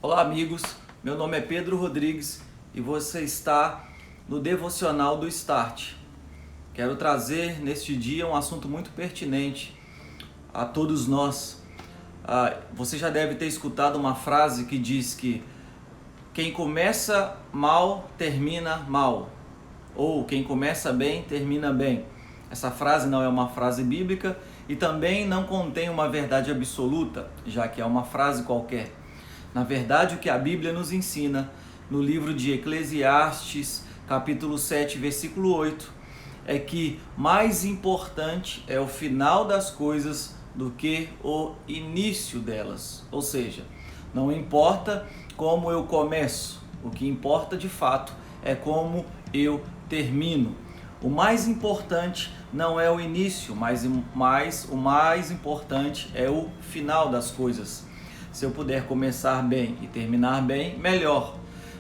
Olá amigos, meu nome é Pedro Rodrigues e você está no Devocional do Start. Quero trazer neste dia um assunto muito pertinente a todos nós. Você já deve ter escutado uma frase que diz que quem começa mal termina mal, ou quem começa bem termina bem. Essa frase não é uma frase bíblica e também não contém uma verdade absoluta, já que é uma frase qualquer. Na verdade, o que a Bíblia nos ensina no livro de Eclesiastes, capítulo 7, versículo 8, é que mais importante é o final das coisas do que o início delas. Ou seja, não importa como eu começo, o que importa de fato é como eu termino. O mais importante não é o início, mas o mais importante é o final das coisas. Se eu puder começar bem e terminar bem, melhor.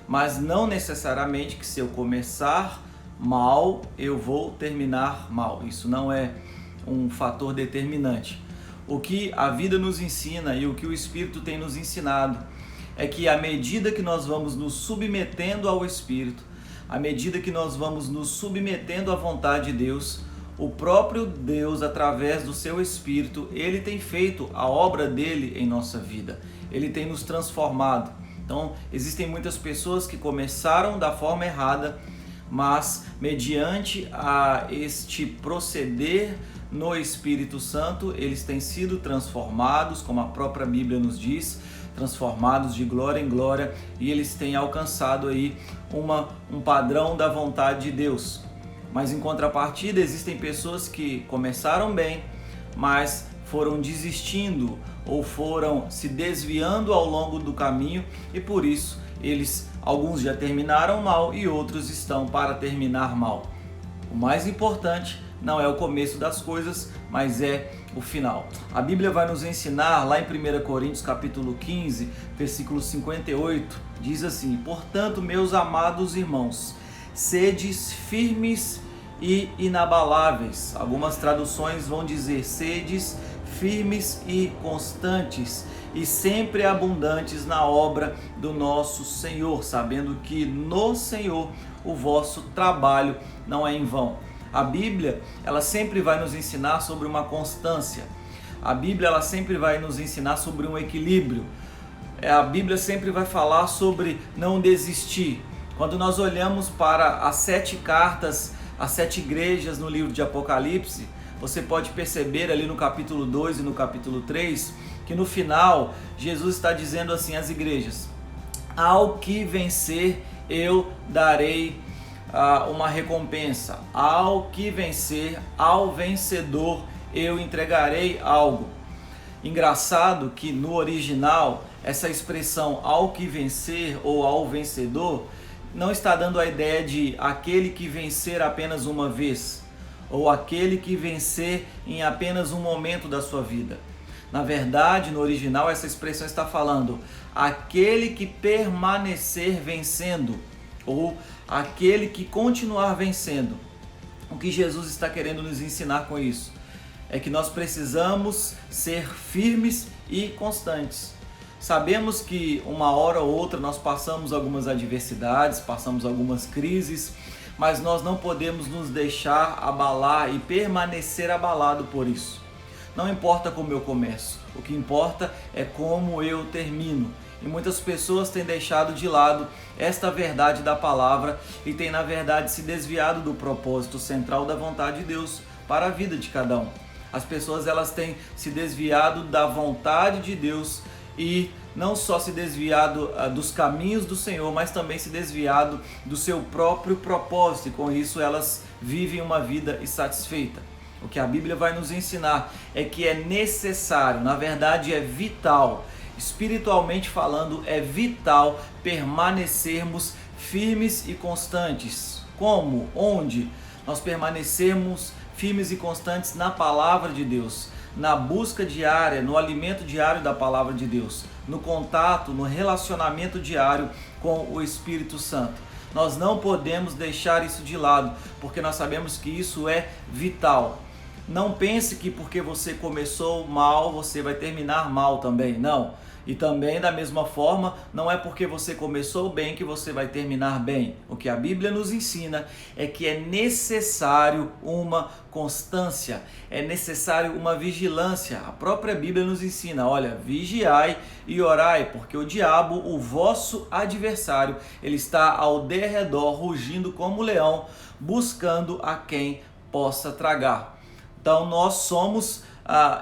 Mas não necessariamente que se eu começar mal, eu vou terminar mal. Isso não é um fator determinante. O que a vida nos ensina e o que o Espírito tem nos ensinado é que à medida que nós vamos nos submetendo ao Espírito, à medida que nós vamos nos submetendo à vontade de Deus, o próprio Deus, através do seu Espírito, Ele tem feito a obra dele em nossa vida. Ele tem nos transformado. Então, existem muitas pessoas que começaram da forma errada, mas mediante a este proceder no Espírito Santo, eles têm sido transformados, como a própria Bíblia nos diz, transformados de glória em glória, e eles têm alcançado aí um padrão da vontade de Deus. Mas em contrapartida, existem pessoas que começaram bem, mas foram desistindo ou foram se desviando ao longo do caminho e por isso alguns já terminaram mal e outros estão para terminar mal. O mais importante não é o começo das coisas, mas é o final. A Bíblia vai nos ensinar lá em 1 Coríntios capítulo 15, versículo 58, diz assim: portanto, meus amados irmãos, sedes firmes e inabaláveis. Algumas traduções vão dizer sedes firmes e constantes e sempre abundantes na obra do nosso Senhor, sabendo que no Senhor o vosso trabalho não é em vão. A Bíblia, ela sempre vai nos ensinar sobre uma constância. A Bíblia, ela sempre vai nos ensinar sobre um equilíbrio. A Bíblia sempre vai falar sobre não desistir. Quando nós olhamos para as 7 cartas, as 7 igrejas no livro de Apocalipse, você pode perceber ali no capítulo 2 e no capítulo 3, que no final, Jesus está dizendo assim às igrejas: ao que vencer, eu darei uma recompensa. Ao que vencer, ao vencedor, eu entregarei algo. Engraçado que no original, essa expressão ao que vencer ou ao vencedor, não está dando a ideia de aquele que vencer apenas uma vez, ou aquele que vencer em apenas um momento da sua vida. Na verdade, no original, essa expressão está falando aquele que permanecer vencendo, ou aquele que continuar vencendo. O que Jesus está querendo nos ensinar com isso é que nós precisamos ser firmes e constantes. Sabemos que uma hora ou outra nós passamos algumas adversidades, passamos algumas crises, mas nós não podemos nos deixar abalar e permanecer abalado por isso. Não importa como eu começo, o que importa é como eu termino. E muitas pessoas têm deixado de lado esta verdade da palavra e têm, na verdade, se desviado do propósito central da vontade de Deus para a vida de cada um. As pessoas, elas têm se desviado da vontade de Deus e não só se desviado dos caminhos do Senhor, mas também se desviado do seu próprio propósito, e com isso elas vivem uma vida insatisfeita. O que a Bíblia vai nos ensinar é que é necessário, na verdade é vital, espiritualmente falando, é vital permanecermos firmes e constantes. Como? Onde? Nós permanecermos firmes e constantes na palavra de Deus, na busca diária, no alimento diário da palavra de Deus, no contato, no relacionamento diário com o Espírito Santo. Nós não podemos deixar isso de lado, porque nós sabemos que isso é vital. Não pense que porque você começou mal, você vai terminar mal também. Não. E também, da mesma forma, não é porque você começou bem que você vai terminar bem. O que a Bíblia nos ensina é que é necessário uma constância, é necessário uma vigilância. A própria Bíblia nos ensina, olha, vigiai e orai, porque o diabo, o vosso adversário, ele está ao derredor, rugindo como leão, buscando a quem possa tragar. Então nós somos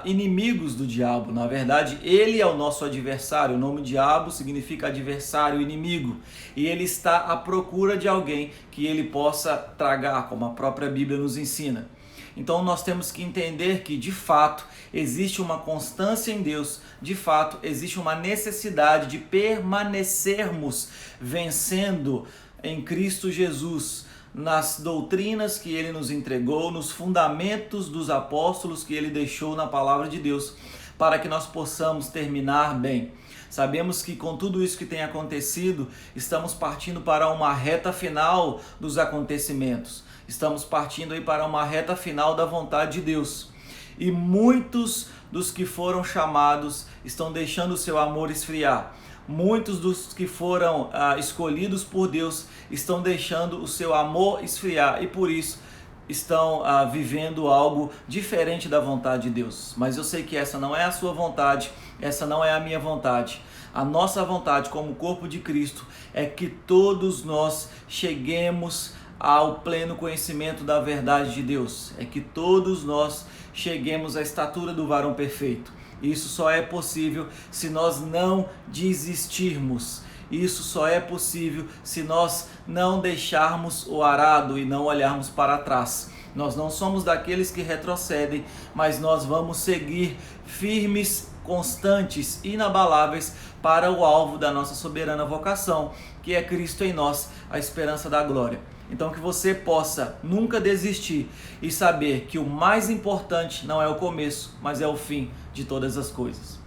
inimigos do diabo. Na verdade, ele é o nosso adversário. O nome diabo significa adversário, inimigo. E ele está à procura de alguém que ele possa tragar, como a própria Bíblia nos ensina. Então nós temos que entender que, de fato, existe uma constância em Deus, de fato, existe uma necessidade de permanecermos vencendo em Cristo Jesus, nas doutrinas que ele nos entregou, nos fundamentos dos apóstolos que ele deixou na palavra de Deus, para que nós possamos terminar bem. Sabemos que com tudo isso que tem acontecido, estamos partindo para uma reta final dos acontecimentos. Estamos partindo aí para uma reta final da vontade de Deus. E muitos dos que foram chamados estão deixando o seu amor esfriar. Muitos dos que foram escolhidos por Deus estão deixando o seu amor esfriar e por isso estão vivendo algo diferente da vontade de Deus. Mas eu sei que essa não é a sua vontade, essa não é a minha vontade. A nossa vontade como corpo de Cristo é que todos nós cheguemos ao pleno conhecimento da verdade de Deus. É que todos nós cheguemos à estatura do varão perfeito. Isso só é possível se nós não desistirmos. Isso só é possível se nós não deixarmos o arado e não olharmos para trás. Nós não somos daqueles que retrocedem, mas nós vamos seguir firmes, constantes, inabaláveis para o alvo da nossa soberana vocação, que é Cristo em nós, a esperança da glória. Então que você possa nunca desistir e saber que o mais importante não é o começo, mas é o fim de todas as coisas.